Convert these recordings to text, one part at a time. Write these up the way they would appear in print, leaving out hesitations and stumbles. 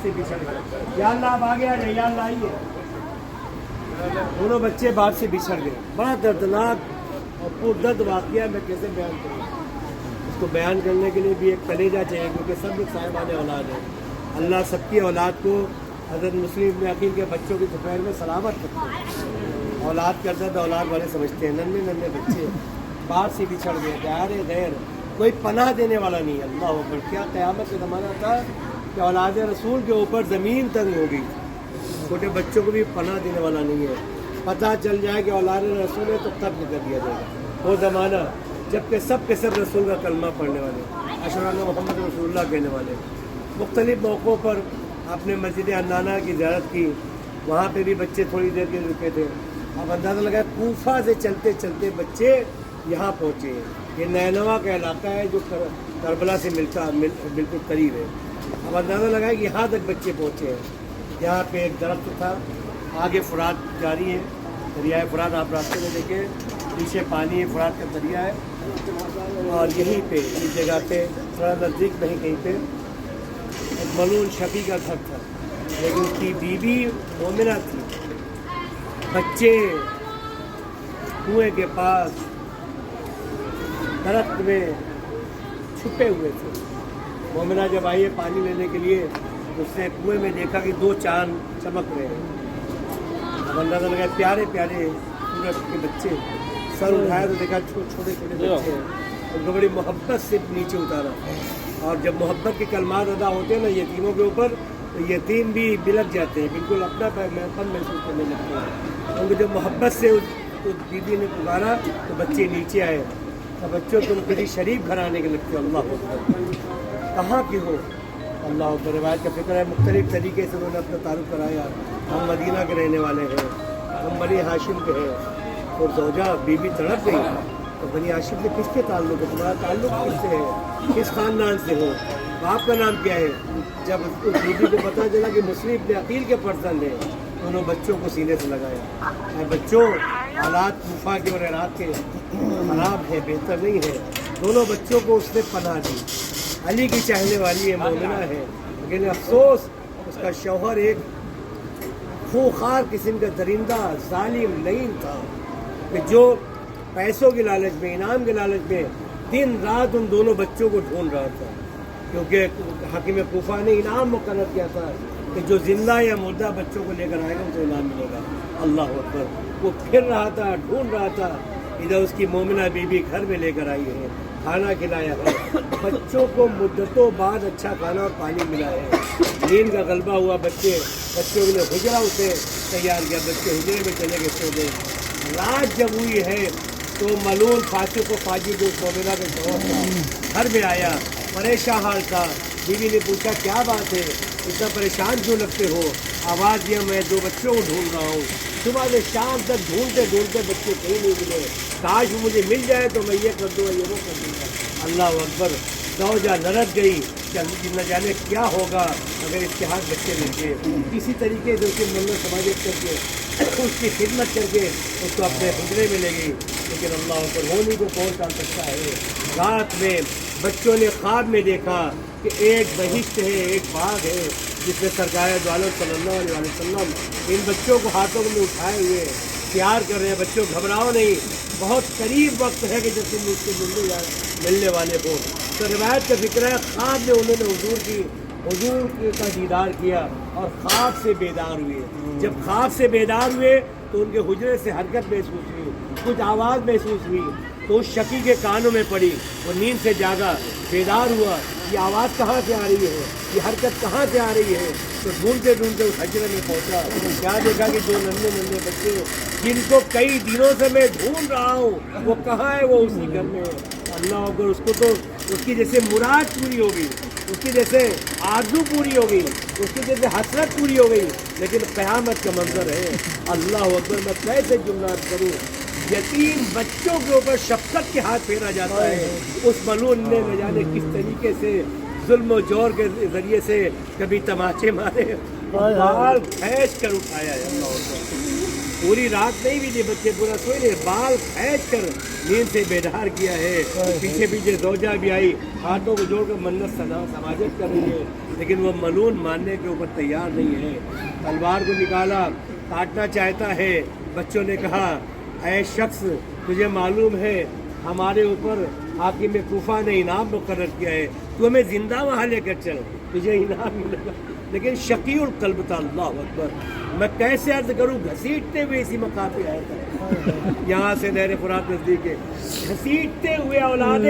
سے بچھڑ گئے. یا اللہ اب آگے آ جائے, یا اللہ آئیے. دونوں بچے باپ سے بچھڑ گئے. بڑا دردناک اور پردرد واقعہ. میں کیسے بیان کروں اس کو؟ بیان کرنے کے لیے بھی ایک کلیجہ چاہیے, کیونکہ سب لوگ صاحبان اولاد ہیں. اللہ سب کی اولاد کو حضرت مسلم ابن عقیل کے بچوں کی دوپہر میں سلامت کرتے ہیں. اولاد کرتا تو اولاد والے سمجھتے ہیں. ننھے ننھے بچے باپ سے بچھڑ گئے, دار غیر, کوئی پناہ دینے والا نہیں. اللہ اکبر. کیا قیامت کا زمانہ تھا کہ اولاد رسول کے اوپر زمین تنگ ہوگی. چھوٹے بچوں کو بھی پناہ دینے والا نہیں ہے. پتہ چل جائے کہ اولاد رسول ہے تو قتل کر دیا جائے گا. وہ زمانہ جب کہ سب کے سب رسول کا کلمہ پڑھنے والے, اشہد ان محمد رسول اللہ کہنے والے. مختلف موقعوں پر آپ نے مسجد عنانہ کی زیارت کی, وہاں پہ بھی بچے تھوڑی دیر کے رکے تھے. اب اندازہ لگا کوفہ سے چلتے چلتے بچے یہاں پہنچے. یہ نینوا کا علاقہ ہے جو کربلا سے بالکل قریب ہے. اب اندازہ لگا کہ یہاں تک بچے پہنچے ہیں. یہاں پہ ایک درخت تھا, آگے فرات جاری ہے, دریائے فرات. آپ راستے میں دیکھیں پیچھے پانی ہے, فرات کا دریا ہے. اور یہیں پہ اس جگہ پہ تھوڑا نزدیک نہیں کہیں پہ ایک ملون شفیع کا گھر تھا, لیکن اس کی بیوی مومنہ تھی. بچے کنویں کے پاس درخت میں چھپے ہوئے تھے. مومنہ جب آئی ہے پانی لینے کے لیے تو اس نے کنویں میں دیکھا کہ 2 چاند چمک رہے ہیں. اب اندازہ لگا پیارے پیارے سورج کے بچے. سر اٹھایا تو دیکھا چھوٹے چھوٹے بچے ہیں. ان کو بڑی محبت سے نیچے اتارا. اور جب محبت کے کلمات ادا ہوتے ہیں نا یتیموں کے اوپر, تو یتیم بھی بلک جاتے ہیں, بالکل اپنا پن محسوس کرنے لگتے ہیں. ان کو جب محبت سے اس بیوی نے پکارا تو بچے نیچے آئے. اور بچوں تم کسی شریف گھرانے کے لگتے ہو. اللہ اکبر. کہاں کی ہو؟ اللہ اکبر. روایت کا فکر ہے مختلف طریقے سے انہوں نے اپنا تعارف کرایا. ہم مدینہ کے رہنے والے ہیں, ہم بنی ہاشم کے ہیں. اور زوجہ بیوی تڑپ گئی. تو بنی ہاشم سے کس کے تعلق ہے؟ تمہارا تعلق کس سے ہے؟ کس خاندان سے ہو؟ باپ کا نام کیا ہے؟ جب اس بیوی کو پتہ چلا کہ مسلم ابن عقیل کے فرزند ہیں, انہوں بچوں کو سینے سے لگایا. اے بچوں, حالات کوفہ کے اور عراق کے خراب ہے, بہتر نہیں ہے. دونوں بچوں کو اس نے پناہ دی. علی کی چاہنے والی ہے, مومنہ ہے, لیکن افسوس اس کا شوہر ایک خوخار قسم کا درندہ ظالم لعین تھا کہ جو پیسوں کے لالچ میں, انعام کے لالچ میں دن رات ان دونوں بچوں کو ڈھونڈ رہا تھا. کیونکہ حاکم کوفہ نے انعام مقرر کیا تھا کہ جو زندہ یا مردہ بچوں کو لے کر آئے گا ان کو انعام ملے گا. اللہ اکبر. وہ پھر رہا تھا, ڈھونڈ رہا تھا. ادھر اس کی مومنہ بیوی گھر میں لے کر آئی ہے, کھانا کھلایا ہے, بچوں کو مدتوں بعد اچھا کھانا اور پانی ملا ہے. نیند کا غلبہ ہوا, بچوں کے لیے حجرہ اسے تیار کیا. بچے حجرے میں چلے گئے, سو گئے. رات جب ہوئی ہے تو ملون فاسق و فاجر جو مومنہ کا شوہر تھا گھر میں آیا, پریشان حال تھا. بیوی نے پوچھا کیا بات ہے, اتنا پریشان کیوں لگتے ہو؟ آواز دیا میں 2 بچوں کو ڈھونڈ رہا ہوں. صبح سے شام تک ڈھونڈتے ڈھونڈتے بچے کہیں نہیں ملے. کاش مجھے مل جائے تو میں یہ کر دوں گا, یہ وہ کر دوں گا. اللہ اکبر. زوجہ لڑک گئی کہ نہ جانے کیا ہوگا اگر اس کے ہاتھ بچے ملتے. کسی طریقے سے اس کی منت سماجت کر کے اس کی خدمت کر کے اس کو اپنے حجرے میں لے گئی. لیکن اللہ اکبر, ہونی کو کون ڈال سکتا ہے. رات میں بچوں نے خواب میں دیکھا کہ ایک بہشت ہے, ایک باغ ہے جس میں سرکار دو عالم صلی اللہ علیہ وسلم ان بچوں کو ہاتھوں میں اٹھائے ہوئے پیار کر رہے ہیں. بچوں گھبراؤ نہیں, بہت قریب وقت ہے کہ جب تم اس سے ملنے والے ہو. تو روایت کا فکر ہے خواب میں انہوں نے حضور کا دیدار کیا اور خواب سے بیدار ہوئے. جب خواب سے بیدار ہوئے تو ان کے حجرے سے حرکت محسوس ہوئی, کچھ آواز محسوس ہوئی. تو اس شقی کے کانوں میں پڑی, وہ نیند سے جاگا, بیدار ہوا. یہ آواز کہاں سے آ رہی ہے, یہ حرکت کہاں سے آ رہی ہے؟ تو ڈھونڈتے ڈھونڈتے اس حجرے میں پہنچا. کیا دیکھا کہ 2 ننھے بچے جن کو کئی دنوں سے میں ڈھونڈ رہا ہوں وہ کہاں ہے, وہ اسی گھر میں ہے. اللہ اکبر. اس کو تو اس کی جیسے مراد پوری ہو گئی, اس کی جیسے آرزو پوری ہو گئی, اس کی جیسے حسرت پوری ہو گئی. لیکن قیامت کا منظر ہے. اللہ اکبر. میں کیسے جملات کروں. یتیم بچوں کے اوپر شفقت کے ہاتھ پھیرا جاتا ہے. اس ملعون نے نہ جانے کس طریقے سے ظلم و جور کے ذریعے سے کبھی تماچے مارے اور بال کھینچ کر اٹھایا ہے. اللہ اکبر. پوری رات نہیں بھی بچے پورا سوئے نہیں، بال کھینچ کر نیند سے بیدار کیا ہے. پیچھے پیچھے زوجہ بھی آئی، ہاتھوں کو جوڑ کر منت سماجت کر رہی ہے، لیکن وہ ملون ماننے کے اوپر تیار نہیں ہے. تلوار کو نکالا، کاٹنا چاہتا ہے. بچوں نے کہا اے شخص تجھے معلوم ہے ہمارے اوپر حاکم کوفہ نے انعام مقرر کیا ہے، تو ہمیں زندہ وہاں لے کر چل، تجھے انعام ملے گا. لیکن شقی القلب تھا. اللہ اکبر، میں کیسے عرض کروں، گھسیٹتے ہوئے اسی مقام پہ آیا تھا. یہاں سے نہر فرات نزدیک ہے، گھسیٹتے ہوئے اولاد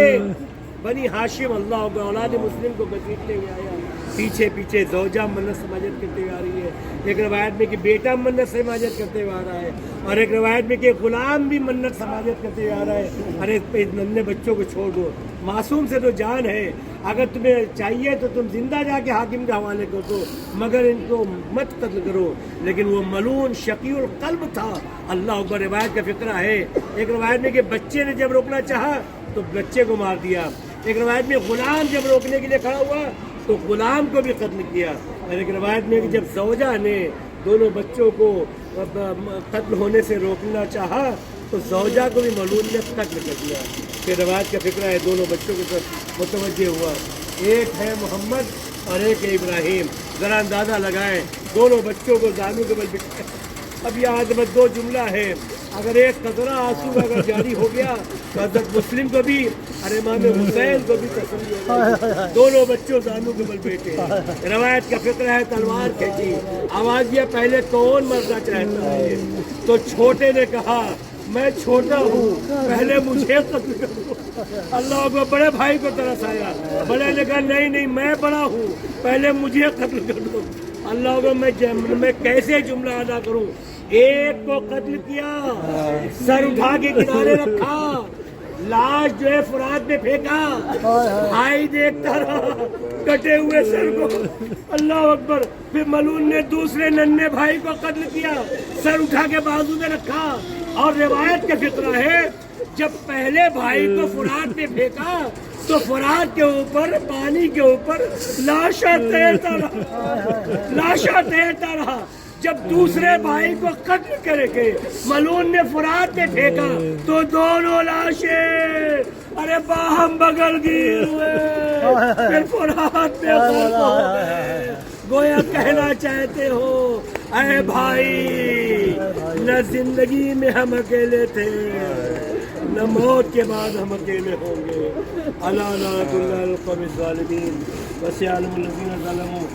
بنی ہاشم، اللہ اکبر، اولاد مسلم کو گھسیٹتے ہوئے آیا. پیچھے پیچھے زوجہ منت سماجت کرتے ہوئے آ رہی ہے. ایک روایت میں کہ بیٹا منت سماجت کرتے ہوئے آ رہا ہے، اور ایک روایت میں کہ غلام بھی منت سماجت کرتے ہوئے آ رہا ہے. ارے ننھے بچوں کو چھوڑ دو، معصوم سے تو جان ہے، اگر تمہیں چاہیے تو تم زندہ جا کے حاکم کے حوالے کر دو، مگر ان کو مت قتل کرو. لیکن وہ ملون شقی القلب تھا. اللہ اکبر. روایت کا فقرہ ہے، ایک روایت میں کہ بچے نے جب روکنا چاہا تو بچے کو مار دیا. ایک روایت میں غلام جب روکنے کے لیے کھڑا ہوا تو غلام کو بھی قتل کیا. اور ایک روایت میں کہ جب زوجہ نے دونوں بچوں کو قتل ہونے سے روکنا چاہا تو زوجہ کو بھی ملعون نے قتل کر دیا. کہ روایت کا فکرہ ہے، دونوں بچوں کی طرف متوجہ ہوا. ایک ہے محمد اور ایک ہے ابراہیم. ذرا اندازہ لگائیں، دونوں بچوں کو زانو کے بل بٹھائے. اب یہاں سے بس دو جملہ ہے، اگر ایک قطرہ آنسو اگر جاری ہو گیا تو حضرت مسلم کو بھی اور امام حسین کو بھی تسلی ہو گئی. دونوں بچوں زانو کے بل بیٹھے. روایت کا فکر ہے، تلوار کھینچی، آواز دیا پہلے کون مرنا چاہتا ہے؟ تو چھوٹے نے کہا میں چھوٹا ہوں، پہلے مجھے قتل کرو. اللہ کو بڑے بھائی کو ترس آیا. بڑے نے کہا نہیں میں بڑا ہوں، پہلے مجھے قتل کر دو. اللہ کو میں کیسے جملہ ادا کروں؟ ایک کو قتل کیا، سر اٹھا کے کنارے رکھا، لاش جو ہے فرات میں پھینکا، بھائی دیکھتا رہا کٹے ہوئے سر کو. اللہ اکبر. پھر ملعون نے دوسرے ننھے بھائی کو قتل کیا، سر اٹھا کے بازو میں رکھا. اور روایت کا فقرہ ہے جب پہلے بھائی کو فرات میں پھینکا تو فرات کے اوپر، پانی کے اوپر لاشا تیرتا رہا. جب دوسرے بھائی کو قتل کر کے ملعون نے فرات میں پھینکا تو دونوں لاشیں ارے باہم بغل گر ہوئے، پھر فرات میں غرق ہو گئے. گویا کہنا چاہتے ہو اے بھائی، نہ زندگی میں ہم اکیلے تھے، نہ موت کے بعد ہم اکیلے ہوں گے. الا لعنۃ اللہ علی القوم الظالمین وسيعلم الذين ظلموا